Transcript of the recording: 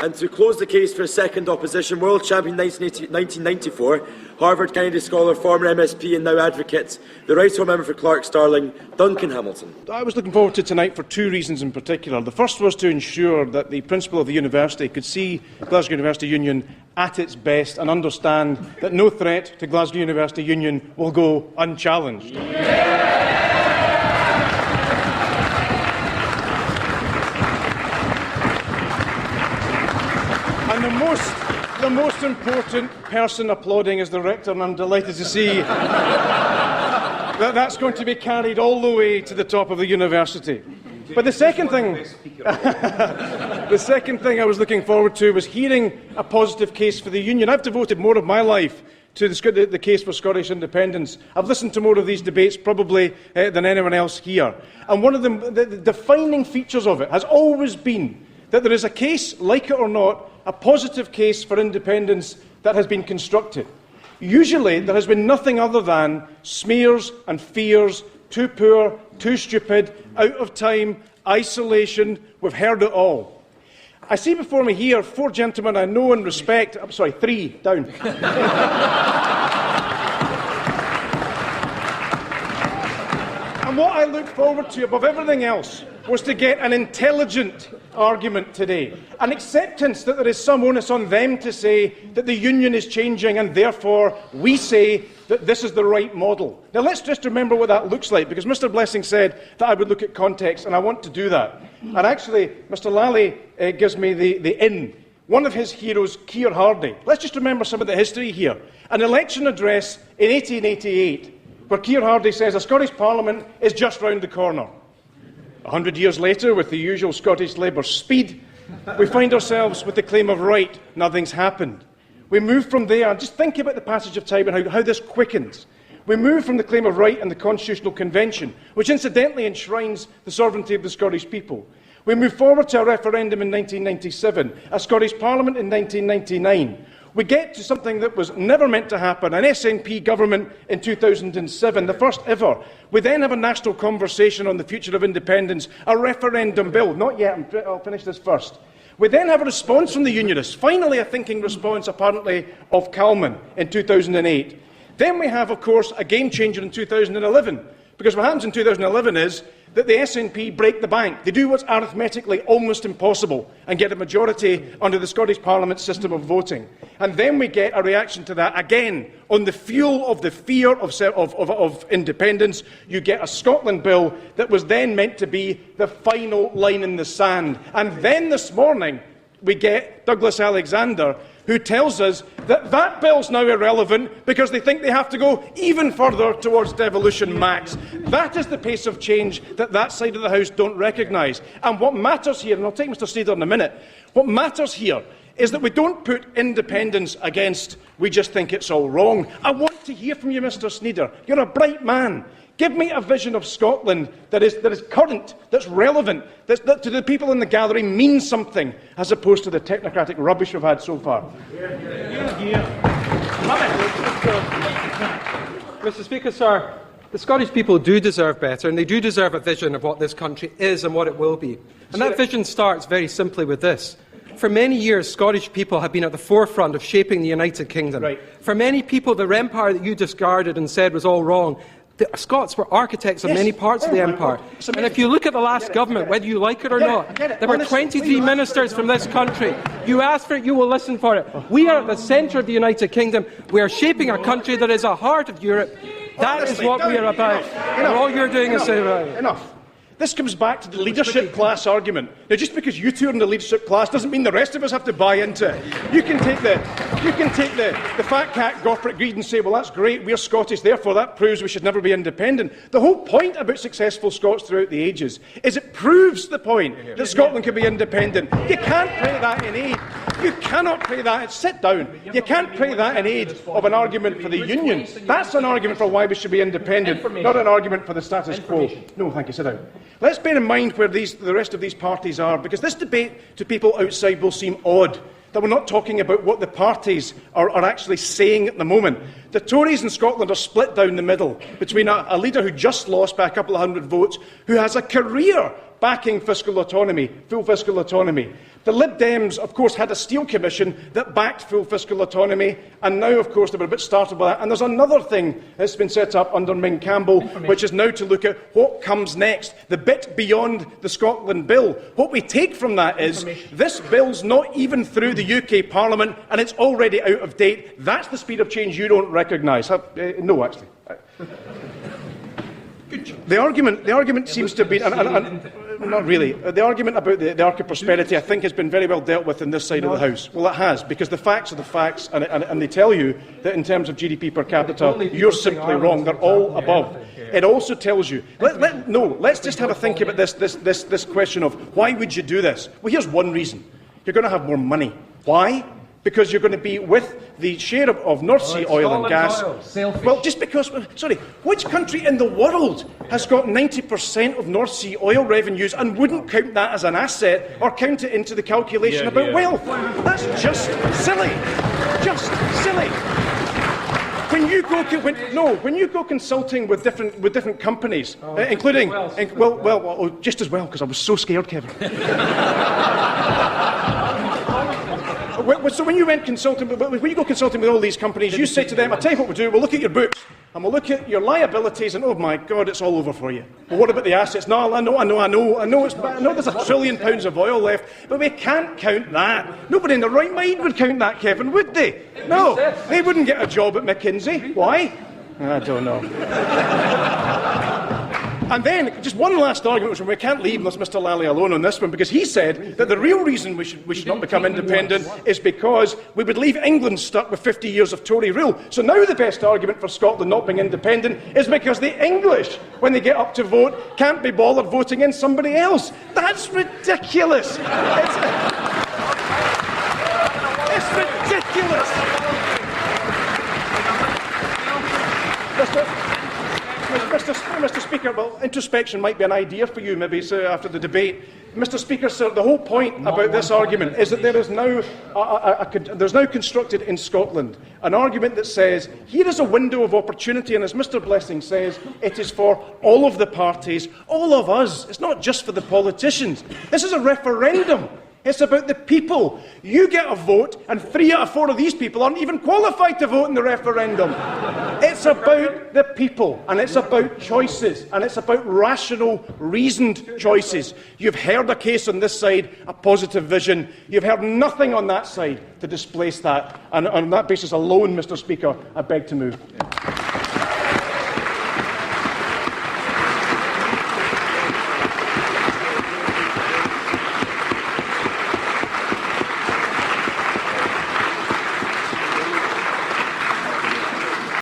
And to close the case for a second opposition, world champion 1994, Harvard Kennedy scholar, former MSP and now advocate, the Right Honourable Member for Clark-Stirling, Duncan Hamilton. I was looking forward to tonight for two reasons in particular. The first was to ensure that the principal of the university could see Glasgow University Union at its best and understand that no threat to Glasgow University Union will go unchallenged. And the most important person applauding is the rector, and I'm delighted to see that that's going to be carried all the way to the top of the university. But the second thing I was looking forward to was hearing a positive case for the union. I've devoted more of my life to the case for Scottish independence. I've listened to more of these debates probably than anyone else here. And one of the defining features of it has always been that there is a case, like it or not, a positive case for independence that has been constructed. Usually there has been nothing other than smears and fears, too poor, too stupid, out of time, isolation. We've heard it all. I see before me here four gentlemen I know and respect. I'm sorry, three, down. And what I look forward to above everything else was to get an intelligent argument today, an acceptance that there is some onus on them to say that the union is changing and therefore we say that this is the right model. Now let's just remember what that looks like, because Mr Blessing said that I would look at context, and I want to do that. And actually, Mr Lally gives me the in. One of his heroes, Keir Hardie. Let's just remember some of the history here. An election address in 1888, where Keir Hardie says a Scottish Parliament is just round the corner. 100 years later, with the usual Scottish Labour speed, we find ourselves with the claim of right, nothing's happened. We move from there, just think about the passage of time and how this quickens. We move from the claim of right and the Constitutional Convention, which incidentally enshrines the sovereignty of the Scottish people. We move forward to a referendum in 1997, a Scottish Parliament in 1999. We get to something that was never meant to happen, an SNP government in 2007, the first ever. We then have a national conversation on the future of independence, a referendum bill. Not yet, I'll finish this first. We then have a response from the Unionists, finally a thinking response, apparently, of Salmond in 2008. Then we have, of course, a game changer in 2011, because what happens in 2011 is that the SNP break the bank. They do what's arithmetically almost impossible and get a majority under the Scottish Parliament system of voting. And then we get a reaction to that again. On the fuel of the fear of independence, you get a Scotland bill that was then meant to be the final line in the sand. And then this morning, we get Douglas Alexander, who tells us that that bill's now irrelevant because they think they have to go even further towards devolution max. That is the pace of change that side of the House don't recognise. And what matters here, and I'll take Mr Sneeder in a minute, what matters here is that we don't put independence against we just think it's all wrong. I want to hear from you, Mr Sneeder. You're a bright man. Give me a vision of Scotland that is current, that's relevant, that to the people in the gallery means something, as opposed to the technocratic rubbish we've had so far. Mr Speaker, sir, the Scottish people do deserve better, and they do deserve a vision of what this country is and what it will be. And that vision starts very simply with this. For many years, Scottish people have been at the forefront of shaping the United Kingdom. Right. For many people, the empire that you discarded and said was all wrong, the Scots were architects of many parts of the empire. And if you look at the last government, whether you like it or not, there were 23 ministers from this country. You ask for it, you will listen for it. We are at the centre of the United Kingdom. We are shaping a country that is the heart of Europe. That is what we are about. And all you're doing is saying, right. Enough. This comes back to the leadership class argument. Now, just because you two are in the leadership class doesn't mean the rest of us have to buy into it. You can take the fat cat Goffert greed and say, well, that's great, we're Scottish, therefore that proves we should never be independent. The whole point about successful Scots throughout the ages is it proves the point that Scotland can be independent. You can't play that in aid. You cannot play that. Sit down. You can't play that in aid of an argument for the Union. That's an argument for why we should be independent, not an argument for the status quo. No, thank you. Sit down. Let's bear in mind where the rest of these parties are, because this debate to people outside will seem odd, that we're not talking about what the parties are actually saying at the moment. The Tories in Scotland are split down the middle between a leader who just lost by a couple of hundred votes, who has a career backing fiscal autonomy, full fiscal autonomy. The Lib Dems, of course, had a Steele Commission that backed full fiscal autonomy, and now, of course, they were a bit startled by that. And there's another thing that's been set up under Ming Campbell, which is now to look at what comes next, the bit beyond the Scotland Bill. What we take from that is this bill's not even through the UK Parliament, and it's already out of date. That's the speed of change you don't recognise. No, actually. The argument seems to be, not really. The argument about the Arc of Prosperity, I think, has been very well dealt with in this side of the House. Well, it has, because the facts are the facts, and they tell you that in terms of GDP per capita, you're simply wrong. They're all above. It also tells you. Let's just have a think about this question of why would you do this? Well, here's one reason: you're going to have more money. Why? Because you're going to be with the share of North Sea oil and gas. Well, just because, sorry, which country in the world has got 90% of North Sea oil revenues and wouldn't count that as an asset or count it into the calculation about wealth? That's just silly. Just silly. When you go consulting with different companies, including, just as well, because I was so scared, Kevin. So when you went consulting, when you go consulting with all these companies, you say to them, "I'll tell you what we'll do. We'll look at your books and we'll look at your liabilities, and oh my God, it's all over for you. Well, what about the assets? No, I know. There's £1 trillion of oil left, but we can't count that. Nobody in their right mind would count that, Kevin, would they? No, they wouldn't get a job at McKinsey. Why? I don't know." And then, just one last argument, which we can't leave Mr Lally alone on this one, because he said that the real reason we should not become independent is because we would leave England stuck with 50 years of Tory rule. So now the best argument for Scotland not being independent is because the English, when they get up to vote, can't be bothered voting in somebody else. That's ridiculous. It's ridiculous. Mr Speaker, well, introspection might be an idea for you, maybe, after the debate. Mr Speaker, sir, the whole point about this argument is that there is now there's now constructed in Scotland an argument that says, here is a window of opportunity, and as Mr Blessing says, it is for all of the parties, all of us. It's not just for the politicians. This is a referendum. It's about the people. You get a vote, and 3 out of 4 of these people aren't even qualified to vote in the referendum. It's about the people, and it's about choices, and it's about rational, reasoned choices. You've heard a case on this side, a positive vision. You've heard nothing on that side to displace that. And on that basis alone, Mr Speaker, I beg to move.